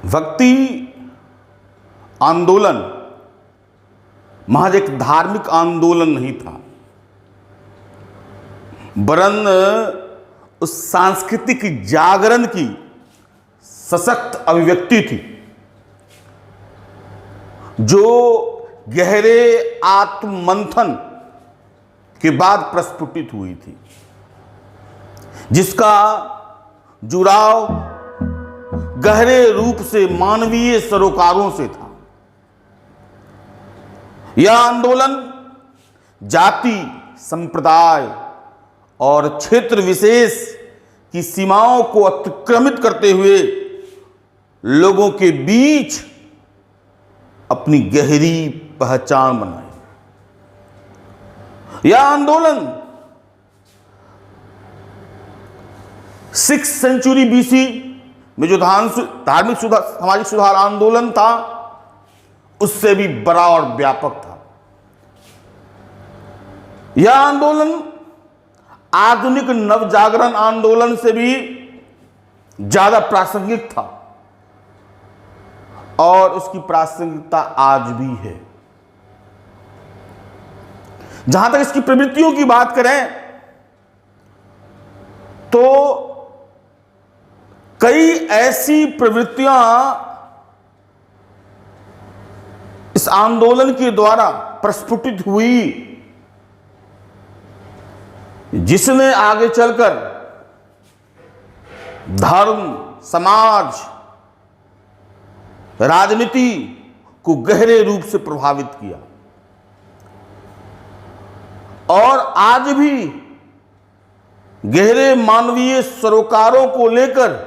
भक्ति आंदोलन महज एक धार्मिक आंदोलन नहीं था, वरन उस सांस्कृतिक जागरण की सशक्त अभिव्यक्ति थी जो गहरे आत्ममंथन के बाद प्रस्फुटित हुई थी, जिसका जुड़ाव गहरे रूप से मानवीय सरोकारों से था। यह आंदोलन जाति, संप्रदाय और क्षेत्र विशेष की सीमाओं को अतिक्रमित करते हुए लोगों के बीच अपनी गहरी पहचान बनाई। यह आंदोलन 6th सेंचुरी बीसी में जो धार्मिक सामाजिक सुधार आंदोलन था उससे भी बड़ा और व्यापक था। यह आंदोलन आधुनिक नवजागरण आंदोलन से भी ज्यादा प्रासंगिक था और उसकी प्रासंगिकता आज भी है। जहां तक इसकी प्रवृत्तियों की बात करें तो कई ऐसी प्रवृत्तियां इस आंदोलन के द्वारा प्रस्फुटित हुई जिसने आगे चलकर धर्म, समाज, राजनीति को गहरे रूप से प्रभावित किया और आज भी गहरे मानवीय सरोकारों को लेकर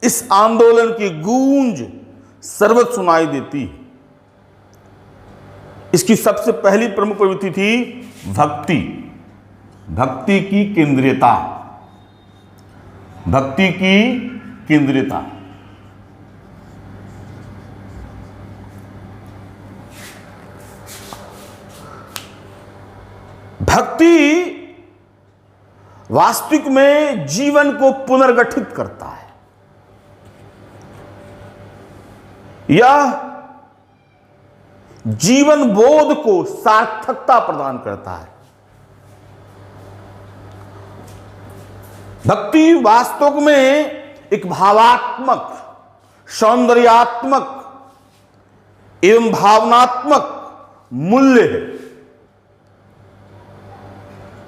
इस आंदोलन की गूंज सर्वत्र सुनाई देती है। इसकी सबसे पहली प्रमुख प्रवृत्ति थी भक्ति, भक्ति की केंद्रीयता, भक्ति की केंद्रीयता। भक्ति वास्तविक में जीवन को पुनर्गठित करता है। यह जीवन बोध को सार्थकता प्रदान करता है। भक्ति वास्तव में एक भावात्मक, सौंदर्यात्मक एवं भावनात्मक मूल्य है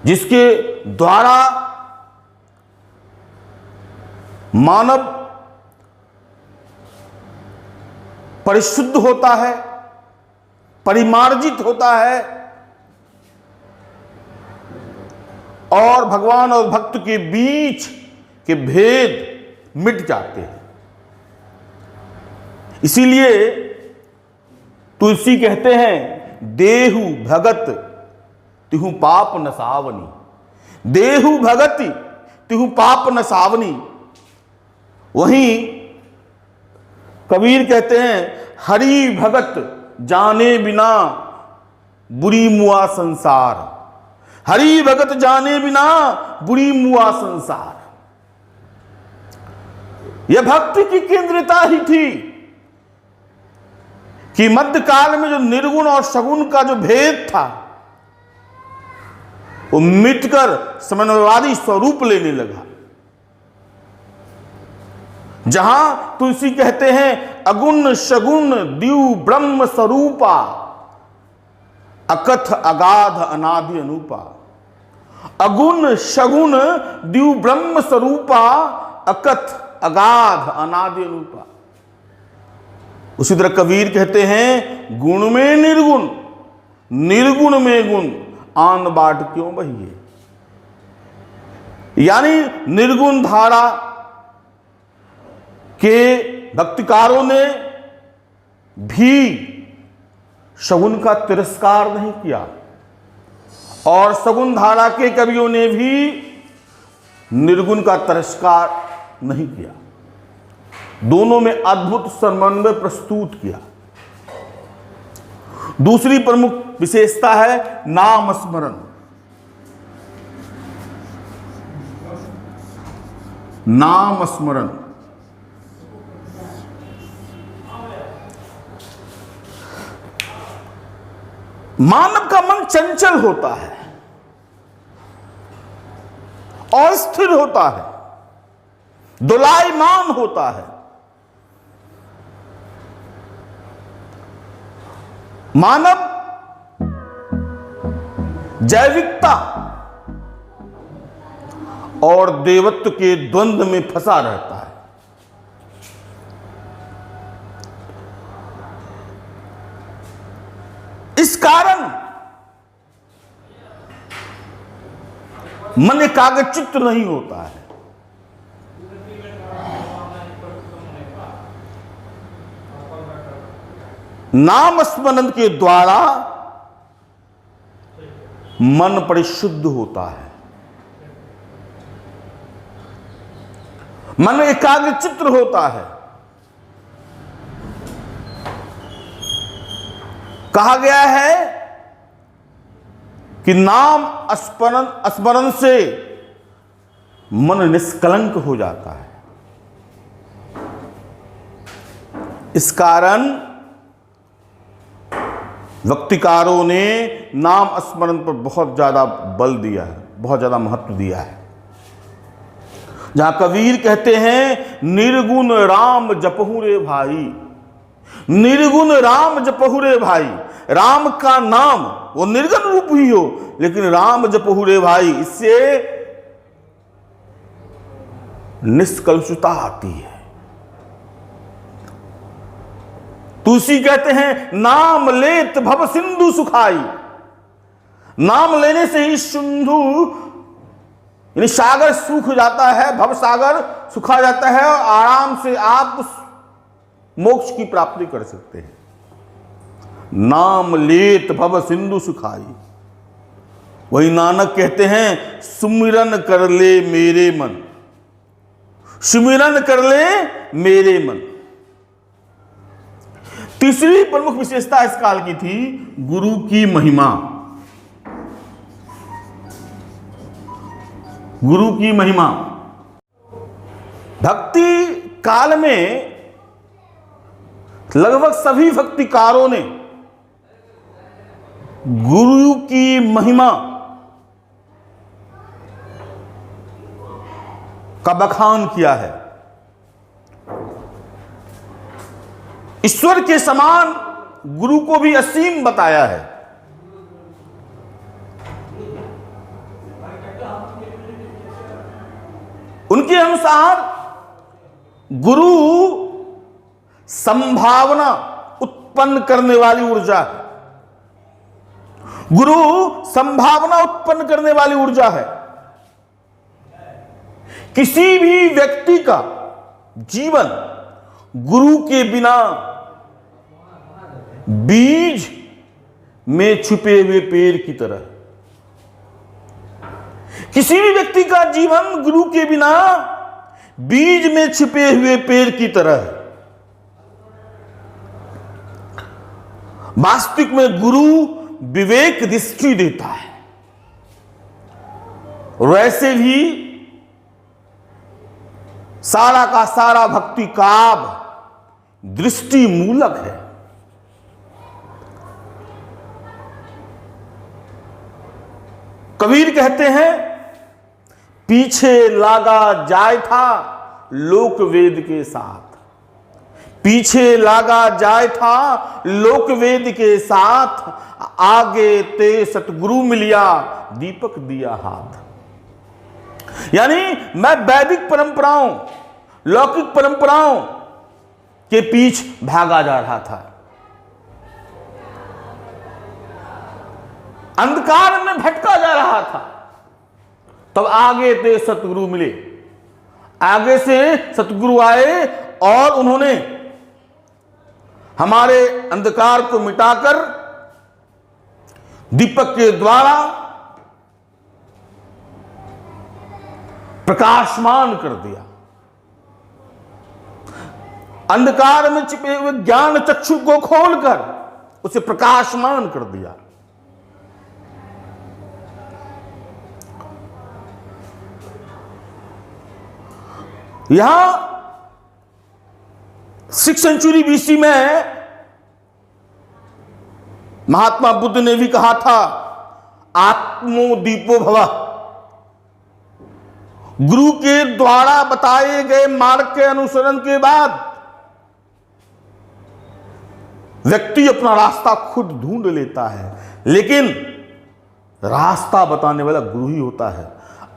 जिसके द्वारा मानव परिशुद्ध होता है, परिमार्जित होता है और भगवान और भक्त के बीच के भेद मिट जाते हैं। इसीलिए तुलसी कहते हैं, देहु भगत तिहु पाप नसावनी, देहु भगति तिहु पाप नसावनी। वहीं कबीर कहते हैं, हरि भगत जाने बिना बुरी मुआ संसार, हरि भगत जाने बिना बुरी मुआ संसार। यह भक्ति की केंद्रता ही थी कि मध्यकाल में जो निर्गुण और सगुण का जो भेद था वो मिटकर समन्वयवादी स्वरूप लेने लगा। जहां तुलसी कहते हैं, अगुण सगुण दिव्य ब्रह्म स्वरूपा, अकथ अगाध अनादि अनूपा। अगुण सगुण दिव्य ब्रह्म स्वरूपा, अकथ अगाध अनादि अनूपा। उसी तरह कबीर कहते हैं, गुण में निर्गुण, निर्गुण में गुण, आन बाट क्यों बहिए। यानी निर्गुण धारा के भक्तिकारों ने भी सगुण का तिरस्कार नहीं किया और सगुण धारा के कवियों ने भी निर्गुण का तिरस्कार नहीं किया। दोनों में अद्भुत समन्वय प्रस्तुत किया। दूसरी प्रमुख विशेषता है नाम स्मरण। नाम स्मरण मानव का मन चंचल होता है, अस्थिर होता है, दोलायमान होता है। मानव जैविकता और देवत्व के द्वंद्व में फंसा रहता है। इस कारण मन एकाग्रचित्त नहीं होता है। नाम स्मरण के द्वारा मन परिशुद्ध होता है, मन एकाग्रचित्त होता है। कहा गया है कि नाम स्मरण से मन निष्कलंक हो जाता है। इस कारण भक्तिकारों ने नाम स्मरण पर बहुत ज्यादा बल दिया है, बहुत ज्यादा महत्व दिया है। जहां कबीर कहते हैं निर्गुण राम जपहु रे भाई, निर्गुण राम जपहु रे भाई। राम का नाम वो निर्गुण रूप ही हो, लेकिन राम जपहु रे भाई, इससे निष्कलुषता आती है। तुलसी कहते हैं नाम लेत भव सिंधु सुखाई। नाम लेने से ही सिंधु यानी सागर सूख जाता है, भव सागर सुखा जाता है और आराम से आप उस मोक्ष की प्राप्ति कर सकते हैं। नाम लेत भव सिंधु सुखाई। वही नानक कहते हैं सुमिरन कर ले मेरे मन, सुमिरन कर ले मेरे मन। तीसरी प्रमुख विशेषता इस काल की थी गुरु की महिमा। गुरु की महिमा। भक्ति काल में लगभग सभी भक्तिकारों ने गुरु की महिमा का बखान किया है। ईश्वर के समान गुरु को भी असीम बताया है। उनके अनुसार गुरु संभावना उत्पन्न करने वाली ऊर्जा है। गुरु संभावना उत्पन्न करने वाली ऊर्जा है। किसी भी व्यक्ति का जीवन गुरु के बिना बीज में छुपे हुए पेड़ की तरह। किसी भी व्यक्ति का जीवन गुरु के बिना बीज में छिपे हुए पेड़ की तरह है। वास्तविक में गुरु विवेक दृष्टि देता है। वैसे भी सारा का सारा भक्ति काव्य दृष्टि मूलक है। कबीर कहते हैं पीछे लागा जाए था लोक वेद के साथ, पीछे लागा जाए था लोक वेद के साथ, आगे ते सतगुरु मिलिया दीपक दिया हाथ। यानी मैं वैदिक परंपराओं, लौकिक परंपराओं के पीछ भागा जा रहा था, अंधकार में भटका जा रहा था। तब आगे ते सतगुरु मिले, आगे से सतगुरु आए और उन्होंने हमारे अंधकार को मिटाकर दीपक के द्वारा प्रकाशमान कर दिया। अंधकार में छिपे हुए ज्ञान चक्षु को खोलकर उसे प्रकाशमान कर दिया। यहां 6th सेंचुरी BC में महात्मा बुद्ध ने भी कहा था, आत्मोदीपो भव। गुरु के द्वारा बताए गए मार्ग के अनुसरण के बाद व्यक्ति अपना रास्ता खुद ढूंढ लेता है, लेकिन रास्ता बताने वाला गुरु ही होता है।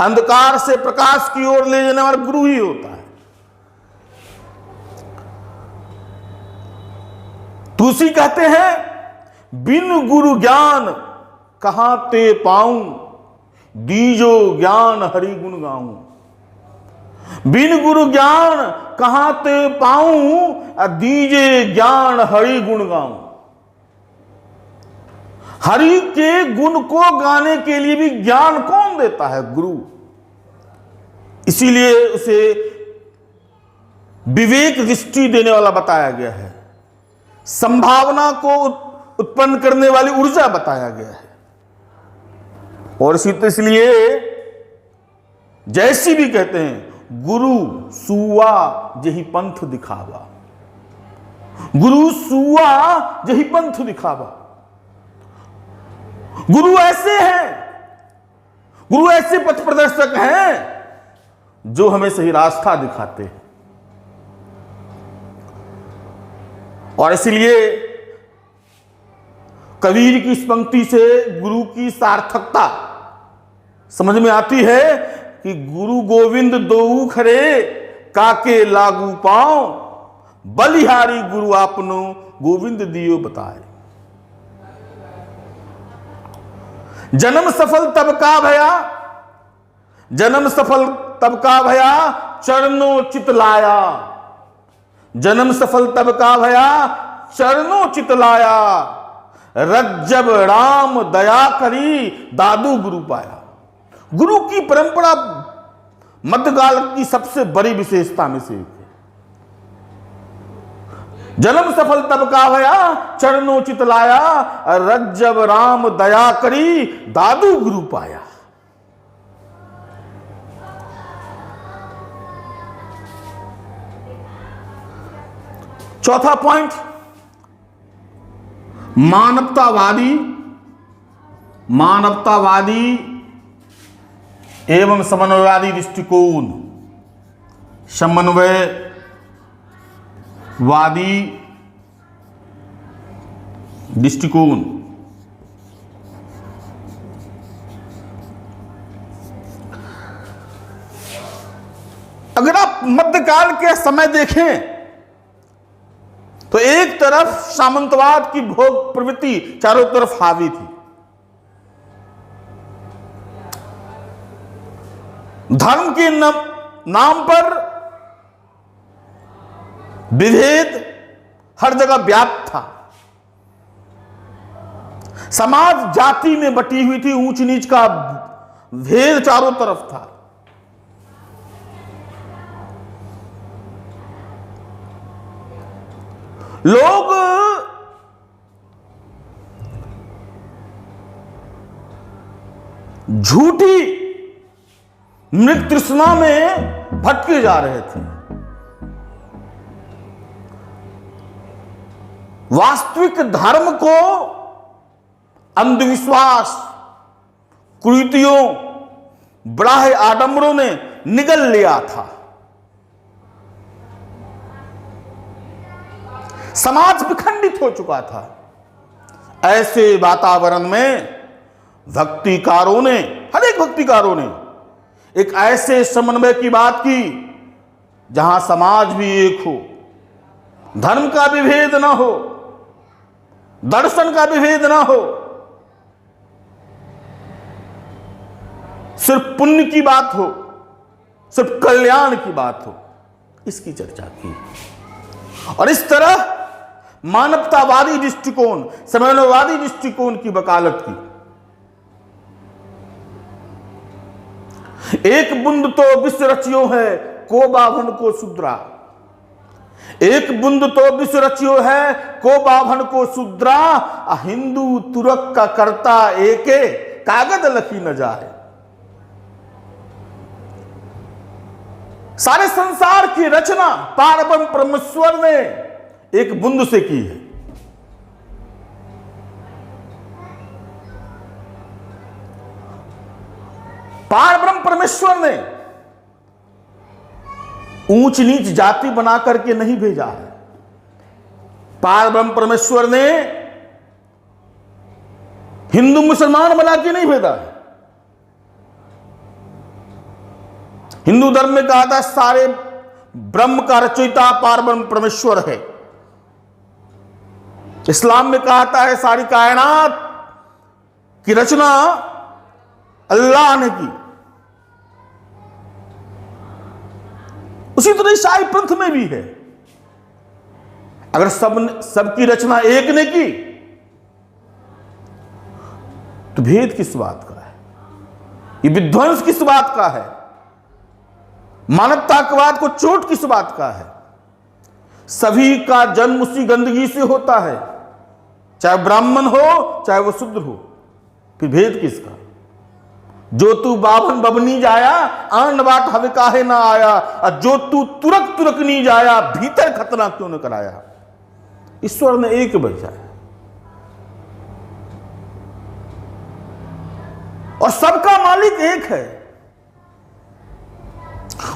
अंधकार से प्रकाश की ओर ले जाने वाला गुरु ही होता है। तुलसी कहते हैं, बिन गुरु ज्ञान कहां ते पाऊं, दीजो ज्ञान हरि गुण गाऊं। बिन गुरु ज्ञान कहां ते पाऊं, दीजे ज्ञान हरि गुण गाऊं। हरि के गुण को गाने के लिए भी ज्ञान कौन देता है? गुरु। इसीलिए उसे विवेक दृष्टि देने वाला बताया गया है, संभावना को उत्पन्न करने वाली ऊर्जा बताया गया है। और इसलिए जैसी भी कहते हैं, गुरु सुआ जही पंथ दिखावा। गुरु सुआ जही पंथ दिखावा। गुरु ऐसे हैं, गुरु ऐसे पथ प्रदर्शक हैं जो हमें सही रास्ता दिखाते हैं। और इसलिए कबीर की इस पंक्ति से गुरु की सार्थकता समझ में आती है कि गुरु गोविंद दोऊ खरे, काके लागू पाओ, बलिहारी गुरु आपनो, गोविंद दियो बताए। जन्म सफल तब का भया, जन्म सफल तब का भया, चरणों चित लाया। जन्म सफल तब का भया, चरणों चित लाया। रज्जब राम दया करी, दादू गुरु पाया। गुरु की परंपरा मध्यकाल की सबसे बड़ी विशेषता में से एक है। जन्म सफल तब का भया, चरणों चित लाया। रज्जब राम दया करी, दादू गुरु पाया। चौथा पॉइंट, मानवतावादी एवं समन्वयवादी दृष्टिकोण। समन्वयवादी दृष्टिकोण। अगर आप मध्यकाल के समय देखें तो एक तरफ सामंतवाद की भोग प्रवृत्ति चारों तरफ हावी थी। धर्म के नाम पर विभेद हर जगह व्याप्त था। समाज जाति में बटी हुई थी, ऊंच नीच का भेद चारों तरफ था। लोग झूठी मृग तृष्णा में भटके जा रहे थे। वास्तविक धर्म को अंधविश्वास, कुरीतियों, बड़ाहे आडंबरों ने निगल लिया था। समाज विखंडित हो चुका था। ऐसे वातावरण में भक्तिकारों ने, हर एक भक्तिकारों ने एक ऐसे समन्वय की बात की जहां समाज भी एक हो, धर्म का विभेद ना हो, दर्शन का विभेद ना हो, सिर्फ पुण्य की बात हो, सिर्फ कल्याण की बात हो, इसकी चर्चा की। और इस तरह मानवतावादी दृष्टिकोण, समन्वयवादी दृष्टिकोण की वकालत की। एक बूंद तो विश्व रचियो है, को बाभन को शुद्रा। एक बूंद तो विश्व रचियो है, को बाभन को शुद्रा। हिंदू तुरक का करता एके, कागज लखी न जाए। सारे संसार की रचना पारब्रह्म परमेश्वर ने एक बूंद से की है। पार ब्रह्म परमेश्वर ने ऊंच नीच जाति बना करके नहीं भेजा है। पार ब्रह्म परमेश्वर ने हिंदू मुसलमान बना के नहीं भेजा है। हिंदू धर्म में कहा था सारे ब्रह्म का रचयिता पार ब्रह्म परमेश्वर है। इस्लाम में कहता है सारी कायनात की रचना अल्लाह ने की। उसी तरह ईसाई पंथ में भी है। अगर सबकी रचना एक ने की तो भेद किस बात का है? ये विध्वंस किस बात का है? मानवतावाद को चोट किस बात का है? सभी का जन्म उसी गंदगी से होता है, चाहे ब्राह्मण हो चाहे वो शूद्र हो। फिर भेद किसका? जो तू बाभन बबनी जाया आन बाट हवे काहे ना आया, और जो तू तुरक तुरक नहीं जाया भीतर खतना क्यों न कराया। ईश्वर ने एक भेजा है और सबका मालिक एक है।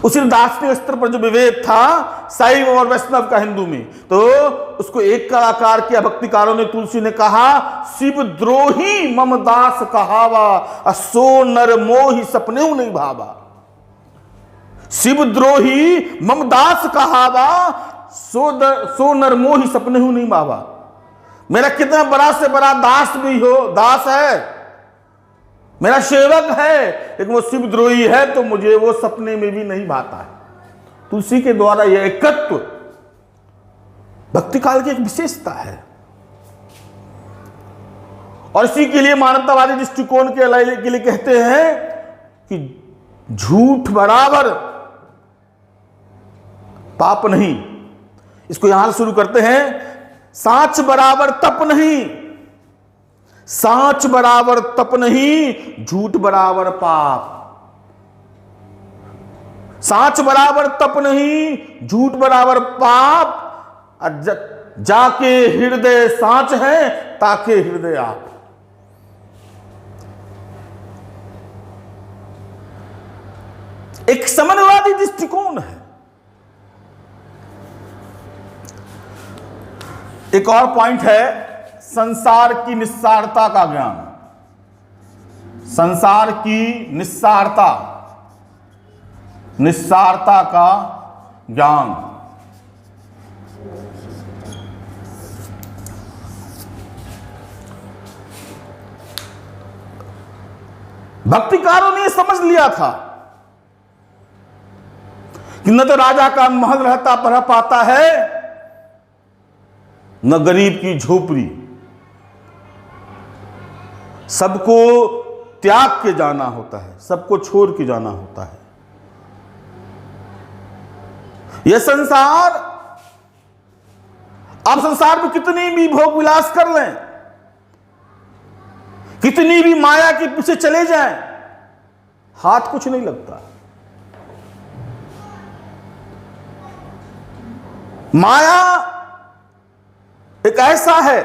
उसी दार्शनिक स्तर पर जो विभेद था शैव और वैष्णव का हिंदू में, तो उसको एक का आकार किया भक्तिकारों ने। तुलसी ने कहा शिव द्रोही मम दास कहावा, सो नर मोहि सपने नहीं भावा। शिव द्रोही मम दास कहावा, सो नर मोहि सपने नहीं भावा। मेरा कितना बड़ा से बड़ा दास भी हो, दास है, मेरा सेवक है, लेकिन वो शिवद्रोही है तो मुझे वो सपने में भी नहीं भाता है। तुलसी के द्वारा यह एकत्व भक्ति काल की एक विशेषता है। और इसी के लिए मानवतावादी दृष्टिकोण के लिए कहते हैं कि झूठ बराबर पाप नहीं। इसको यहां से शुरू करते हैं। सांच बराबर तप नहीं, सांच बराबर तप नहीं, झूठ बराबर पाप। सांच बराबर तप नहीं, झूठ बराबर पाप। जाके हृदय सांच है, ताके हृदय आप। एक समन्वयवादी दृष्टिकोण है। एक और पॉइंट है संसार की निस्सारता का ज्ञान। संसार की निस्सारता, निस्सारता का ज्ञान। भक्तिकारों ने समझ लिया था कि न तो राजा का महल रहता रह पाता है, न गरीब की झोपड़ी। सबको त्याग के जाना होता है, सबको छोड़ के जाना होता है। यह संसार, आप संसार में कितनी भी भोग विलास कर लें, कितनी भी माया के पीछे चले जाएं, हाथ कुछ नहीं लगता। माया एक ऐसा है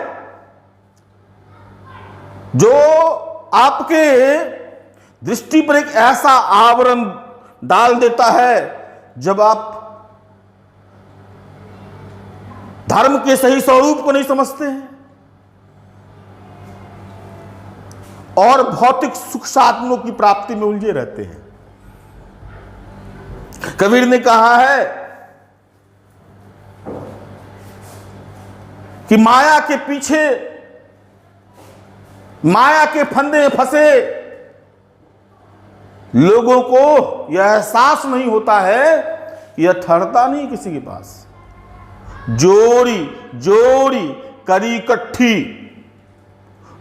जो आपके दृष्टि पर एक ऐसा आवरण डाल देता है, जब आप धर्म के सही स्वरूप को नहीं समझते हैं और भौतिक सुख साधनों की प्राप्ति में उलझे रहते हैं। कबीर ने कहा है कि माया के पीछे, माया के फंदे में फंसे लोगों को यह एहसास नहीं होता है कि यह ठहरता नहीं किसी के पास। जोड़ी जोड़ी करी इकट्ठी,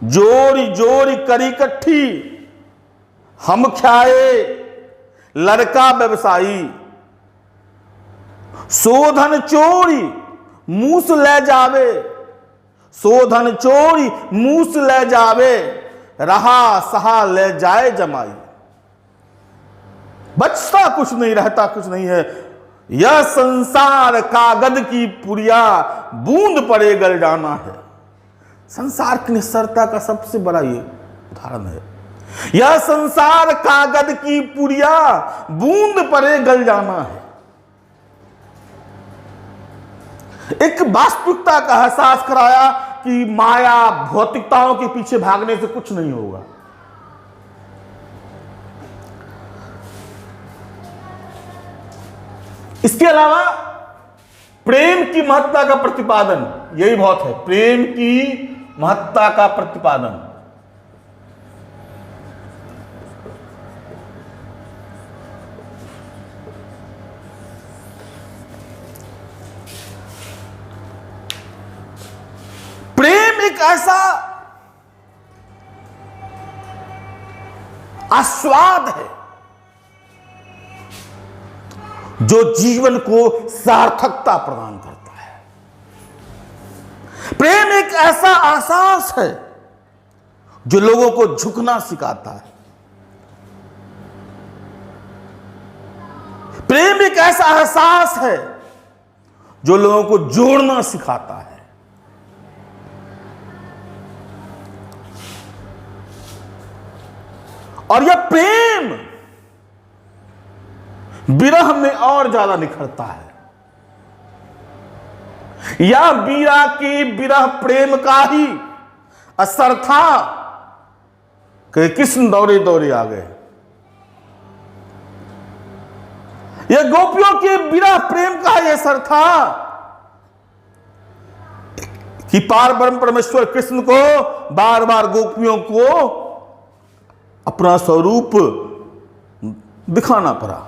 जोड़ी जोड़ी करी इकट्ठी, हम ख्याए लड़का व्यवसायी, शोधन चोरी मूस ले जावे, शोधन चोरी मूस ले जावे, रहा सहा ले जाए जमाई। बचता कुछ नहीं, रहता कुछ नहीं है। यह संसार कागज की पुड़िया, बूंद पड़े गल जाना है। संसार की निस्सारता का सबसे बड़ा ये उदाहरण है। यह संसार कागज की पुड़िया, बूंद परे गल जाना है। एक वास्तविकता का एहसास कराया कि माया भौतिकताओं के पीछे भागने से कुछ नहीं होगा। इसके अलावा प्रेम की महत्ता का प्रतिपादन, यही बहुत है, प्रेम की महत्ता का प्रतिपादन। प्रेम एक ऐसा आस्वाद है जो जीवन को सार्थकता प्रदान करता है। प्रेम एक ऐसा एहसास है जो लोगों को झुकना सिखाता है। प्रेम एक ऐसा एहसास है जो लोगों को जोड़ना सिखाता है। और यह प्रेम विरह में और ज्यादा निखरता है। या मीरा की विरह प्रेम का ही असर था कि कृष्ण दौड़े दौड़े आ गए। यह गोपियों के विरह प्रेम का ही असर था कि पार ब्रह्म परमेश्वर कृष्ण को बार बार गोपियों को अपना स्वरूप दिखाना पड़ा।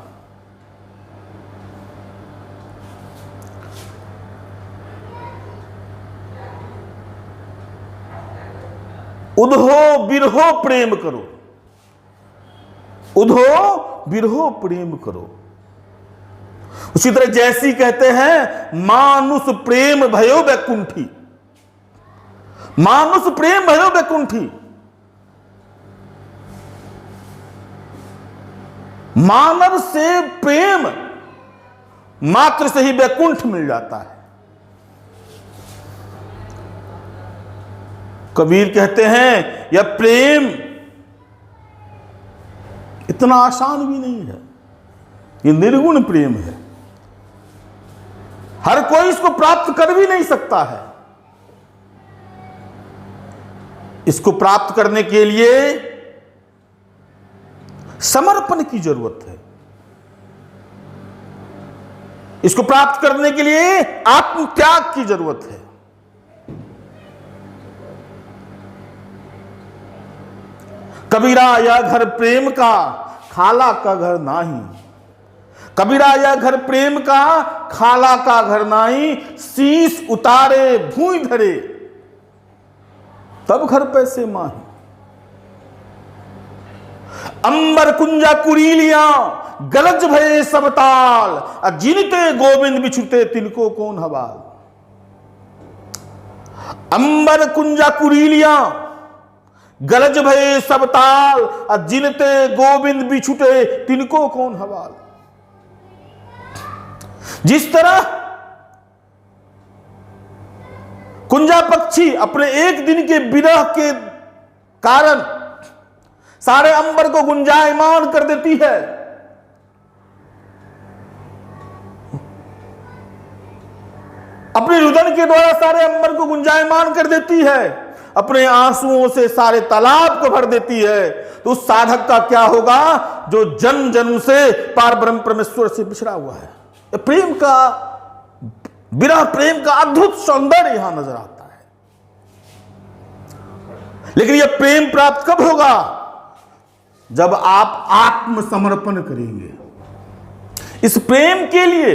उधो बिरहो प्रेम करो, उधो बिरहो प्रेम करो। उसी तरह जैसी कहते हैं मानुष प्रेम भयो बैकुंठी, मानुष प्रेम भयो बैकुंठी। मानव से प्रेम मात्र से ही बैकुंठ मिल जाता है। कबीर कहते हैं यह प्रेम इतना आसान भी नहीं है, ये निर्गुण प्रेम है। हर कोई इसको प्राप्त कर भी नहीं सकता है। इसको प्राप्त करने के लिए समर्पण की जरूरत है। इसको प्राप्त करने के लिए आत्मत्याग की जरूरत है। कबीरा यह घर प्रेम का, खाला का घर नाही। कबीरा यह घर प्रेम का, खाला का घर नाही। शीश उतारे भूई धरे, तब घर पैसे माही। अंबर कुंजा कुरीलियां, गलज भये सब ताल। जिनते गोविंद बिछुते तिनको कौन हवाल। अंबर कुंजा कुरीलियां, गलज भये सब ताल। जिनते गोविंद बिछुटे तिनको कौन हवाल। जिस तरह कुंजा पक्षी अपने एक दिन के विरह के कारण सारे अंबर को गुंजायमान कर देती है, अपने रुदन के द्वारा सारे अंबर को गुंजायमान कर देती है, अपने आंसुओं से सारे तालाब को भर देती है, तो उस साधक का क्या होगा जो जन्म जन्म से पार ब्रह्म परमेश्वर से बिछड़ा हुआ है। प्रेम का, विरह प्रेम का अद्भुत सौंदर्य यहां नजर आता है। लेकिन यह प्रेम प्राप्त कब होगा? जब आप आत्मसमर्पण करेंगे। इस प्रेम के लिए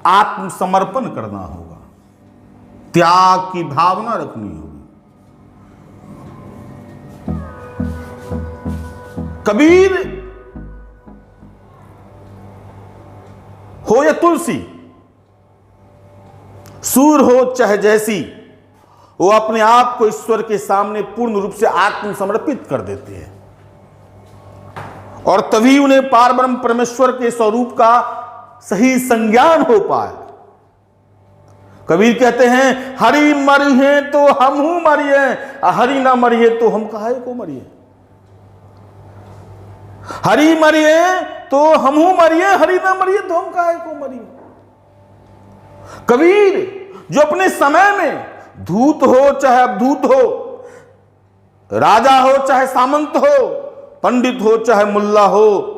आत्मसमर्पण करना होगा, त्याग की भावना रखनी होगी। कबीर हो या तुलसी, सूर हो चाहे जैसी, वो अपने आप को ईश्वर के सामने पूर्ण रूप से आत्मसमर्पित कर देते हैं और तभी उन्हें पारब्रह्म परमेश्वर के स्वरूप का सही संज्ञान हो पाए। कबीर कहते हैं हरि मरिए तो हम हूं मरिए, हरि ना मरिए तो हम काहे को मरिए। हरि मरिए तो हमहू मरिए, हरि ना मरिए तो हम काहे को मरिए। कबीर जो अपने समय में धूत हो चाहे अवधूत हो, राजा हो चाहे सामंत हो, पंडित हो चाहे मुल्ला हो,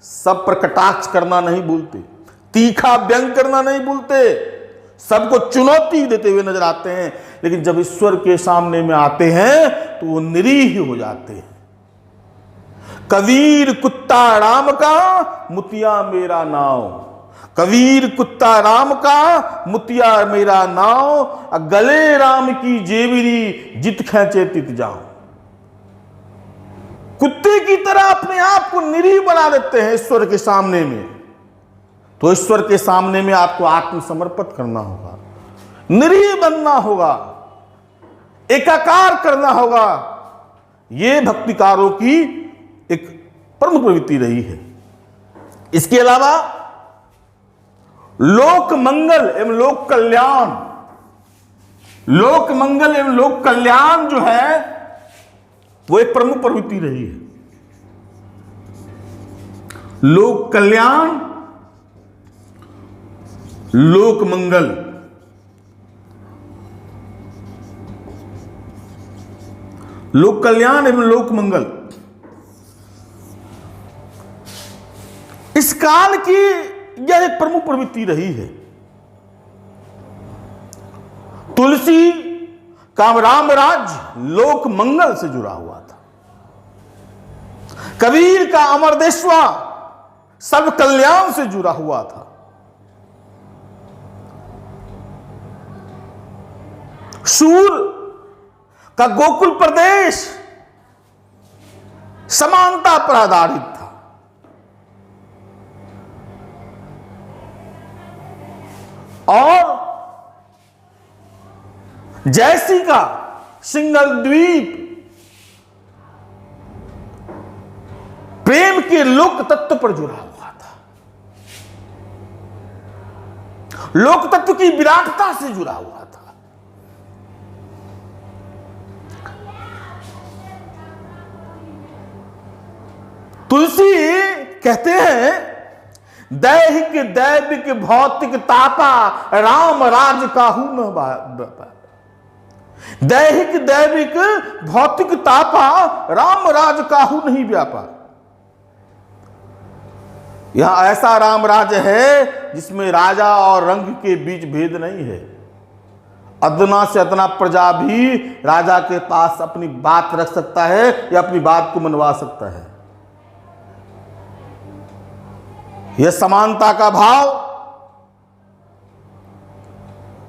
सब पर कटाक्ष करना नहीं भूलते, तीखा व्यंग करना नहीं भूलते, सबको चुनौती देते हुए नजर आते हैं। लेकिन जब ईश्वर के सामने में आते हैं तो वो निरीह हो जाते हैं। कबीर कुत्ता राम का, मुतिया मेरा नाव। कबीर कुत्ता राम का, मुतिया मेरा नाव। गले राम की जेवरी, जित खेचे तित जाओ। कुत्ते की तरह अपने आप को निरीह बना देते हैं ईश्वर के सामने में। तो ईश्वर के सामने में आपको आत्मसमर्पित करना होगा, निरीह बनना होगा, एकाकार करना होगा। यह भक्तिकारों की एक प्रमुख प्रवृत्ति रही है। इसके अलावा लोक मंगल एवं लोक कल्याण, लोक मंगल एवं लोक कल्याण जो है वो एक प्रमुख प्रवृत्ति रही है। लोक कल्याण, लोक मंगल। लोक कल्याण एवं लोक मंगल इस काल की यह एक प्रमुख प्रवृत्ति रही है। तुलसी का राम राज्य लोक मंगल से जुड़ा हुआ था। कबीर का अमरदेश्वा सर्व कल्याण से जुड़ा हुआ था। शूर का गोकुल प्रदेश समानता पर आधारित था। और जैसी का सिंगल द्वीप प्रेम के लोक तत्व पर जुड़ा हुआ था, लोक तत्व की विराटता से जुड़ा हुआ था। तुलसी कहते हैं दैहिक दैविक भौतिक तापा, राम राज काहू न व्यापा। दैहिक दैविक भौतिक तापा, राम राज काहू नहीं व्यापा। यहां ऐसा राम राज है जिसमें राजा और रंग के बीच भेद नहीं है। अदना से अदना प्रजा भी राजा के पास अपनी बात रख सकता है या अपनी बात को मनवा सकता है। यह समानता का भाव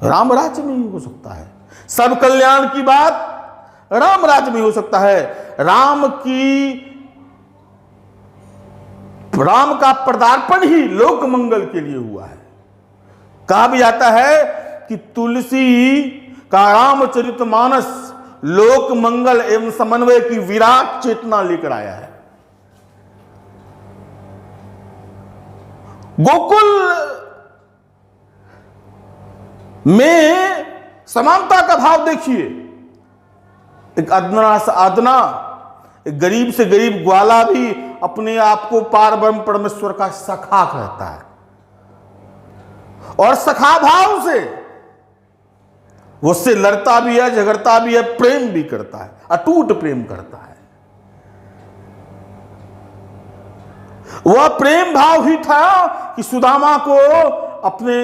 राम राज्य में ही हो सकता है। सब कल्याण की बात राम राज्य में हो सकता है। राम का पदार्पण ही लोक मंगल के लिए हुआ है। कहा भी जाता है कि तुलसी का रामचरितमानस लोक मंगल एवं समन्वय की विराट चेतना लेकर आया है। गोकुल में समानता का भाव देखिए। एक अदना से अदना, एक गरीब से गरीब ग्वाला भी अपने आप को पारब्रह्म परमेश्वर का सखा कहता है। और सखा भाव से वो उससे लड़ता भी है, झगड़ता भी है, प्रेम भी करता है, अटूट प्रेम करता है। वह प्रेम भाव ही था कि सुदामा को अपने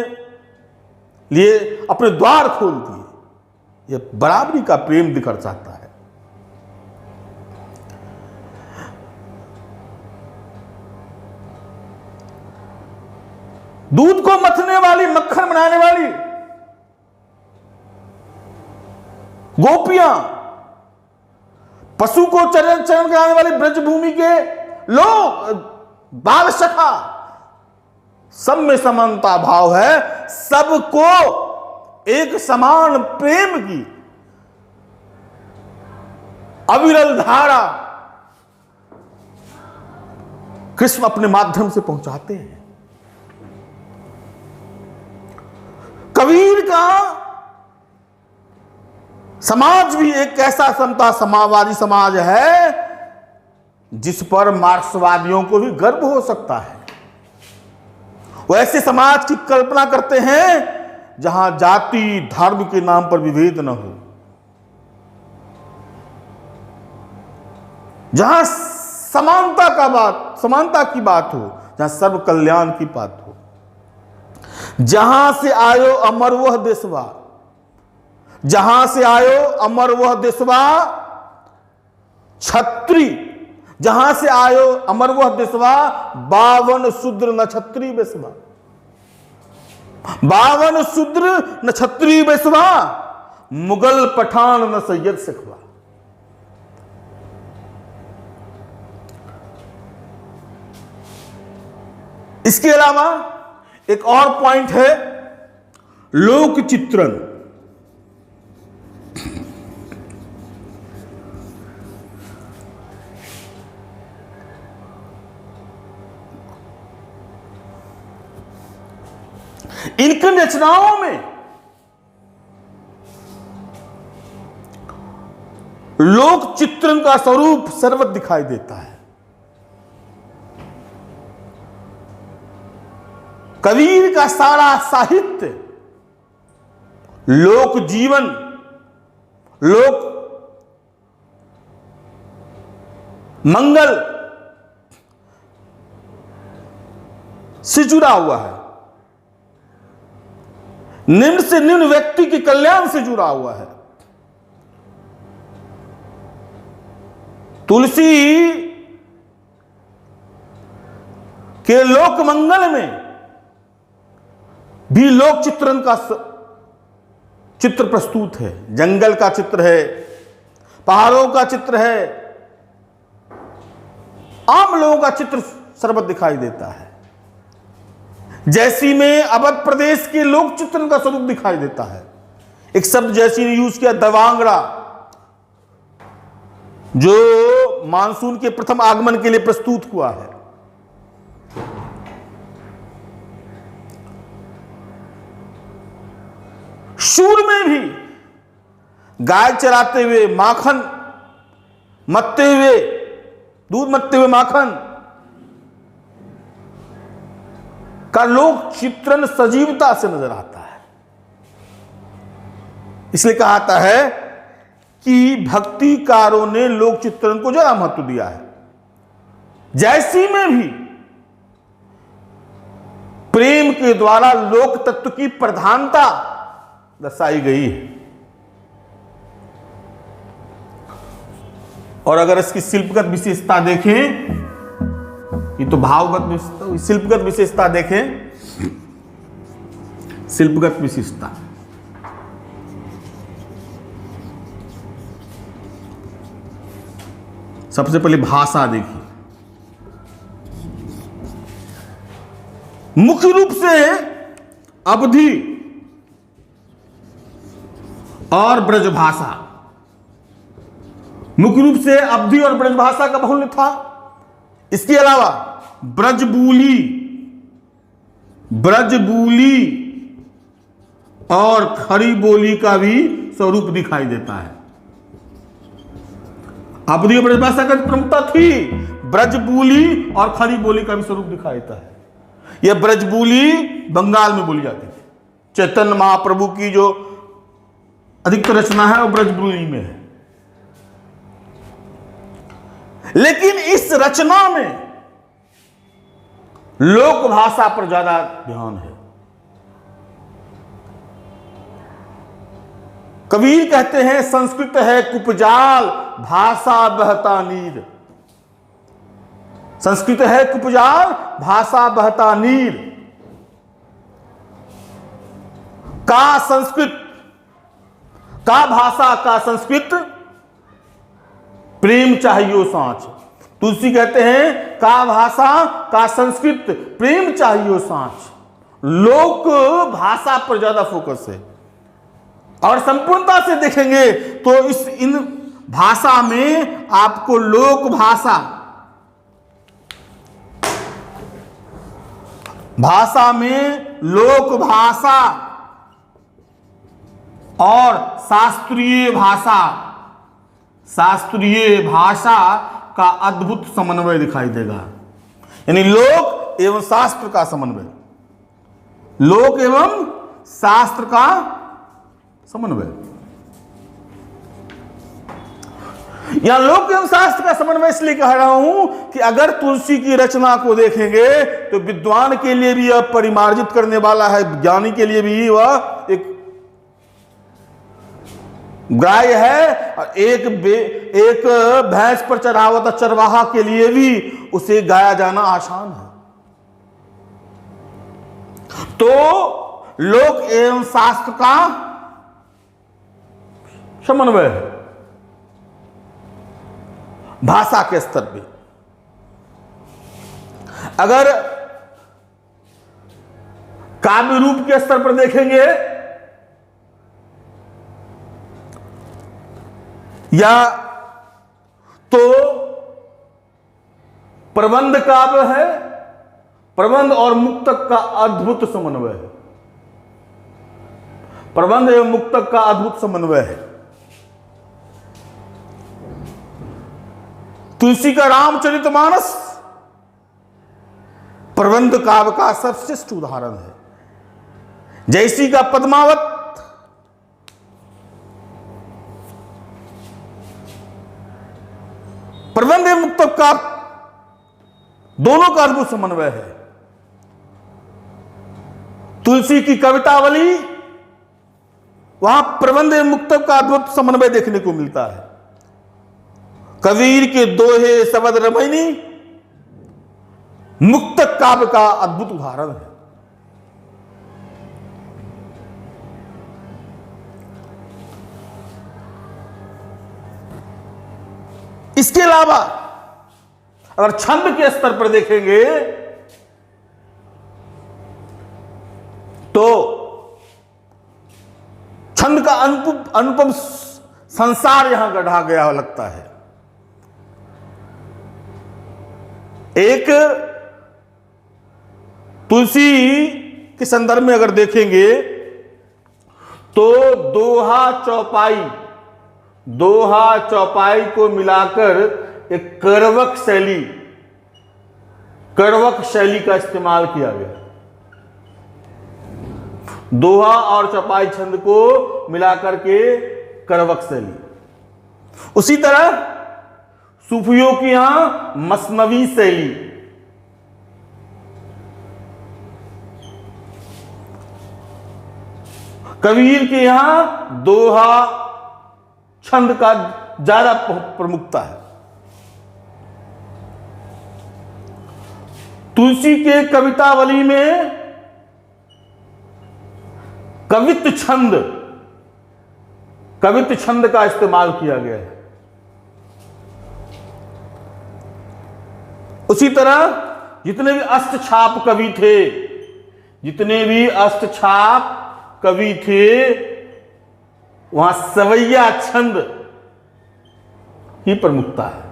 लिए अपने द्वार खोल दिए। यह बराबरी का प्रेम दिखर जाता है। दूध को मथने वाली, मक्खन बनाने वाली गोपियां, पशु को चरण चरण कराने वाली ब्रजभूमि के लोग, बाल सखा, सब में समानता भाव है। सबको एक समान प्रेम की अविरल धारा कृष्ण अपने माध्यम से पहुंचाते हैं। कबीर का समाज भी एक ऐसा समता समाजवादी समाज है जिस पर मार्क्सवादियों को भी गर्व हो सकता है। वो ऐसे समाज की कल्पना करते हैं जहां जाति धर्म के नाम पर विभेद न हो, जहां समानता की बात हो, जहां सर्व कल्याण की बात हो। जहां से आयो अमर वह देशवा, जहां से आयो अमर वह देशवा छत्री, जहां से आयो अमर वह देशवा 52 शूद्र न छत्री बेसवा, 52 शूद्र न छत्री बेसवा, मुगल पठान न सैयद सिखवा। इसके अलावा एक और पॉइंट है लोक चित्रण। इनकी रचनाओं में लोक चित्रण का स्वरूप सर्वत्र दिखाई देता है। कबीर का सारा साहित्य लोक जीवन, लोक मंगल से जुड़ा हुआ है, निम्न से निम्न व्यक्ति के कल्याण से जुड़ा हुआ है। तुलसी के लोक मंगल में भी लोक चित्रण का चित्र प्रस्तुत है। जंगल का चित्र है, पहाड़ों का चित्र है, आम लोगों का चित्र सर्वत्र दिखाई देता है। जैसी में अवध प्रदेश के लोक चित्रण का स्वरूप दिखाई देता है। एक शब्द जैसी ने यूज किया दवांगड़ा, जो मानसून के प्रथम आगमन के लिए प्रस्तुत हुआ है। शूर में भी गाय चराते हुए माखन मत्ते हुए, दूध मत्ते हुए माखन का लोक चित्रण सजीवता से नजर आता है। इसलिए कहा जाता है कि भक्तिकारों ने लोक चित्रण को ज्यादा महत्व दिया है। जैसी में भी प्रेम के द्वारा लोक तत्व की प्रधानता दर्शाई गई है। और अगर इसकी शिल्पगत विशेषता देखें, ये तो भावगत विशेषता, शिल्पगत विशेषता देखें, शिल्पगत विशेषता सबसे पहले भाषा देखिए। मुख्य रूप से अवधी और ब्रजभाषा, मुख्य रूप से अवधी और ब्रजभाषा का बाहुल्य था। इसके अलावा ब्रजबूली और खड़ी बोली का भी स्वरूप दिखाई देता है। अवधी और ब्रजभाषा का प्रमुखता थी, ब्रजबूली और खड़ी बोली का भी स्वरूप दिखाई देता है। यह ब्रजबूली बंगाल में बोली जाती थी। चैतन्य महाप्रभु की जो अधिकतर रचना है वो ब्रजबूली में है। लेकिन इस रचना में लोक भाषा पर ज्यादा ध्यान है। कबीर कहते हैं संस्कृत है कुपजाल, भाषा बहता नीर। संस्कृत है कुपजाल, भाषा बहता नीर। का संस्कृत, का भाषा, का संस्कृत, प्रेम चाहिए सांच। तुलसी कहते हैं का भाषा, का संस्कृत, प्रेम चाहिए सांच। लोक भाषा पर ज्यादा फोकस है। और संपूर्णता से देखेंगे तो इन भाषा में आपको लोक भाषा में लोक भाषा और शास्त्रीय भाषा का अद्भुत समन्वय दिखाई देगा। यानी लोक एवं शास्त्र का समन्वय, लोक एवं शास्त्र का समन्वय। यहां लोक एवं शास्त्र का समन्वय इसलिए कह रहा हूं कि अगर तुलसी की रचना को देखेंगे तो विद्वान के लिए भी यह परिमार्जित करने वाला है, ज्ञानी के लिए भी वह एक गाय है, और एक भैंस पर चढ़ा हुआ था चरवाहा के लिए भी उसे गाया जाना आसान है। तो लोक एवं शास्त्र का समन्वय है भाषा के स्तर पे। अगर काव्य रूप के स्तर पर देखेंगे या तो प्रबंध काव्य है, प्रबंध और मुक्तक का अद्भुत समन्वय है, प्रबंध एवं मुक्तक का अद्भुत समन्वय है। तुलसी का रामचरितमानस प्रबंध काव्य का सर्वश्रेष्ठ उदाहरण है। जयसी का पद्मावत प्रबंध एवं मुक्तक का दोनों का अद्भुत समन्वय है। तुलसी की कवितावली, वहां प्रबंध एवं मुक्तक का अद्भुत समन्वय देखने को मिलता है। कबीर के दोहे शबद रमैनी मुक्तक काव्य का अद्भुत उदाहरण है। इसके अलावा अगर छंद के स्तर पर देखेंगे तो छंद का अनुपम संसार यहां गढ़ा गया लगता है। एक तुलसी के संदर्भ में अगर देखेंगे तो दोहा चौपाई को मिलाकर एक करवक शैली का इस्तेमाल किया गया। दोहा और चौपाई छंद को मिलाकर के करवक शैली। उसी तरह सूफियों की यहां मसनवी शैली, कबीर के यहां दोहा छंद का ज्यादा प्रमुखता है। तुलसी के कवितावली में कवित्त छंद का इस्तेमाल किया गया है। उसी तरह जितने भी अष्टछाप कवि थे वहां सवैया छंद की प्रमुखता है।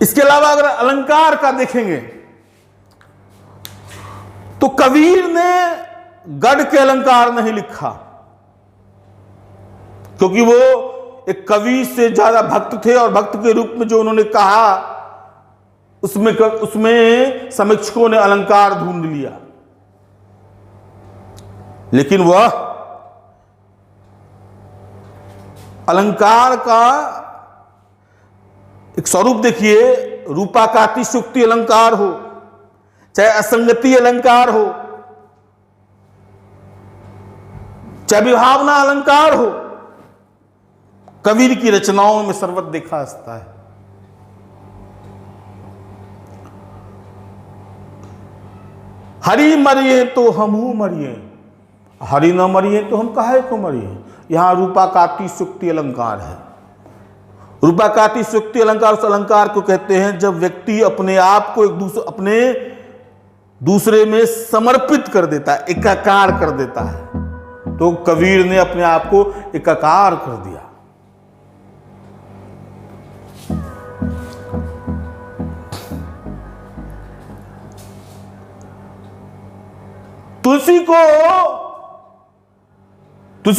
इसके अलावा अगर अलंकार का देखेंगे तो कबीर ने गढ़ के अलंकार नहीं लिखा, क्योंकि वो एक कवि से ज्यादा भक्त थे और भक्त के रूप में जो उन्होंने कहा उसमें समीक्षकों ने अलंकार ढूंढ लिया। लेकिन वह अलंकार का एक स्वरूप देखिए, रूपाकाती सूक्ति अलंकार हो, चाहे असंगति अलंकार हो, चाहे विभावना अलंकार हो, कबीर की रचनाओं में सर्वत्र देखा जाता है। हरि मरिए तो हमहू मरिए, हरि न मरिए तो हम काहे को मरिए। यहां रूपाकाती सूक्ति अलंकार है। रूपाकाती सूक्ति अलंकार उस अलंकार को कहते हैं जब व्यक्ति अपने आप को अपने दूसरे में समर्पित कर देता है, एकाकार कर देता है। तो कबीर ने अपने आप को एकाकार कर दिया। तुलसी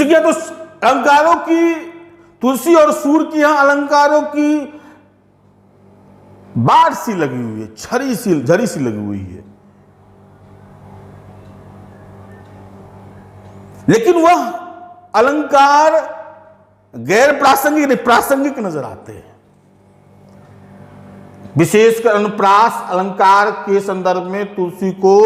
की तो अलंकारों की, तुलसी और सूर की यहां अलंकारों की बाढ़ सी लगी हुई है, झरी सी लगी हुई है, लेकिन वह अलंकार गैर प्रासंगिक नहीं, प्रासंगिक नजर आते हैं। विशेषकर अनुप्रास अलंकार के संदर्भ में तुलसी को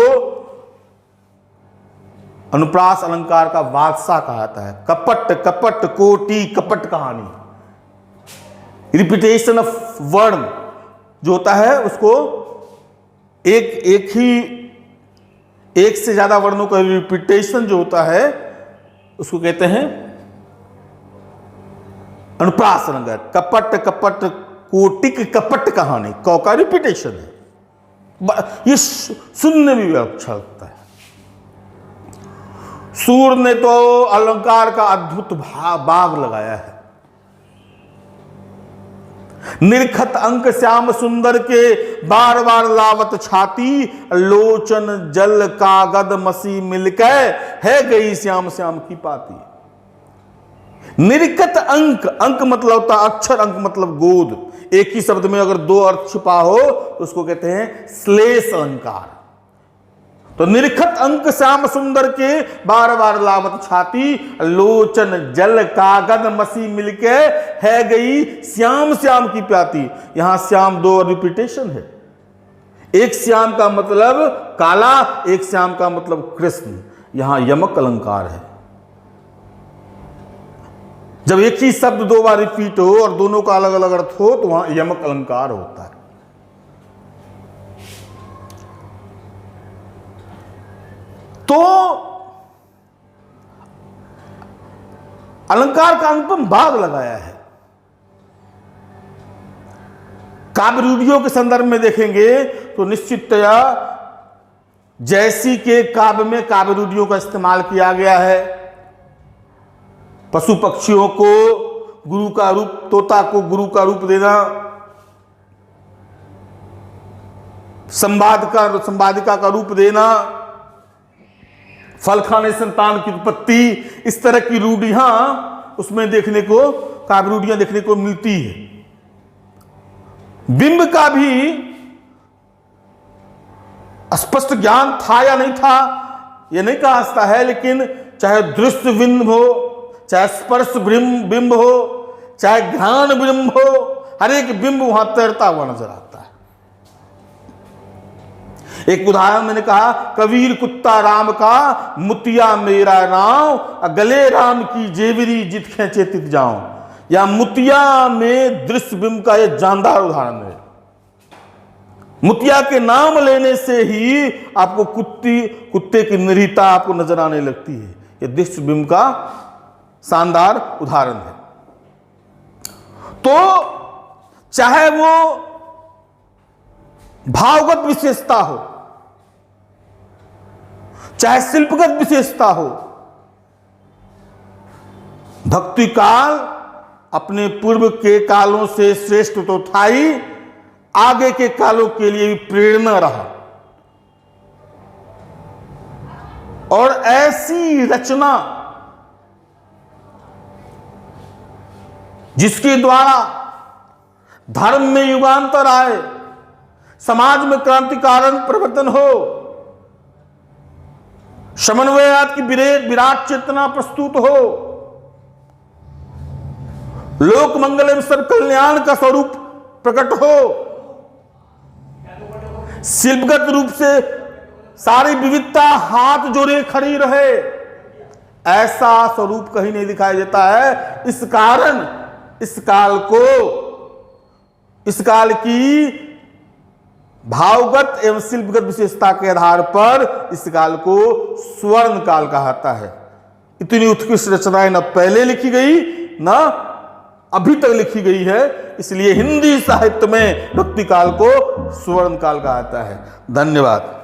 अनुप्रास अलंकार का बादशाह कहा जाता है। कपट, कपट कोटि कपट कहानी, रिपीटेशन ऑफ वर्ड जो होता है उसको एक से ज्यादा वर्णों का रिपीटेशन जो होता है उसको कहते हैं अनुप्रास अलंकार। कपट, कपट कोटिक कपट कहानी, कौ का रिपीटेशन है, ये सुनने में भी अच्छा लगता है। सूर ने तो अलंकार का अद्भुत बाग लगाया है। निरखत अंक श्याम सुंदर के बार बार लावत छाती, लोचन जल कागद मसी मिलकर है गई श्याम श्याम की पाती। निरखत अंक, अंक मतलब होता अक्षर, अंक मतलब गोद। एक ही शब्द में अगर दो अर्थ छिपा हो तो उसको कहते हैं श्लेष अलंकार। तो निरखत अंक श्याम सुंदर के बार बार लावत छाती, लोचन जल कागद मसी मिलके है गई श्याम श्याम की प्याती। यहां श्याम दो रिपीटेशन है, एक श्याम का मतलब काला, एक श्याम का मतलब कृष्ण। यहां यमक अलंकार है। जब एक ही शब्द दो बार रिपीट हो और दोनों का अलग अलग अर्थ हो तो वहां यमक अलंकार होता है। तो अलंकार का अनुपम बाग लगाया है। काव्य रूढ़ियों के संदर्भ में देखेंगे तो निश्चिततया जैसी के काव्य में काव्य रूढ़ियों का इस्तेमाल किया गया है। पशु पक्षियों को गुरु का रूप, तोता को गुरु का रूप देना, संवादिका का रूप देना, फल खाने संतान की उत्पत्ति, इस तरह की रूढ़ियां उसमें देखने को, काव्य रूढ़ियां देखने को मिलती है। बिंब का भी स्पष्ट ज्ञान था या नहीं था यह नहीं कहा जाता है, लेकिन चाहे दृश्य बिंब हो, चाहे स्पर्श बिंब हो, चाहे घ्राण बिंब हो, हर एक बिंब वहां तैरता हुआ नजर आता है। एक उदाहरण मैंने कहा, कबीर कुत्ता राम का मुतिया मेरा नाव, गले राम की जेवरी जित खेचे तित जाऊं। या मुतिया में दृश्य बिंब का यह जानदार उदाहरण है। मुतिया के नाम लेने से ही आपको कुत्ते की निरीता आपको नजर आने लगती है। यह दृश्य बिंब का शानदार उदाहरण है। तो चाहे वो भावगत विशेषता हो, चाहे शिल्पगत विशेषता हो, भक्ति काल अपने पूर्व के कालों से श्रेष्ठ तो था ही, आगे के कालों के लिए भी प्रेरणा रहा। और ऐसी रचना जिसके द्वारा धर्म में युगांतर आए, समाज में क्रांतिकारक परिवर्तन हो, समन्वयवाद की विराट चेतना प्रस्तुत हो, लोक मंगल एवं सर्व कल्याण का स्वरूप प्रकट हो, शिल्पगत रूप से सारी विविधता हाथ जोड़े खड़ी रहे, ऐसा स्वरूप कहीं नहीं दिखाई देता है। इस कारण इस काल की भावगत एवं शिल्पगत विशेषता के आधार पर इस काल को स्वर्ण काल कहा जाता है। इतनी उत्कृष्ट रचनाएं न पहले लिखी गई न अभी तक लिखी गई है, इसलिए हिंदी साहित्य में भक्ति काल को स्वर्ण काल कहा जाता है। धन्यवाद।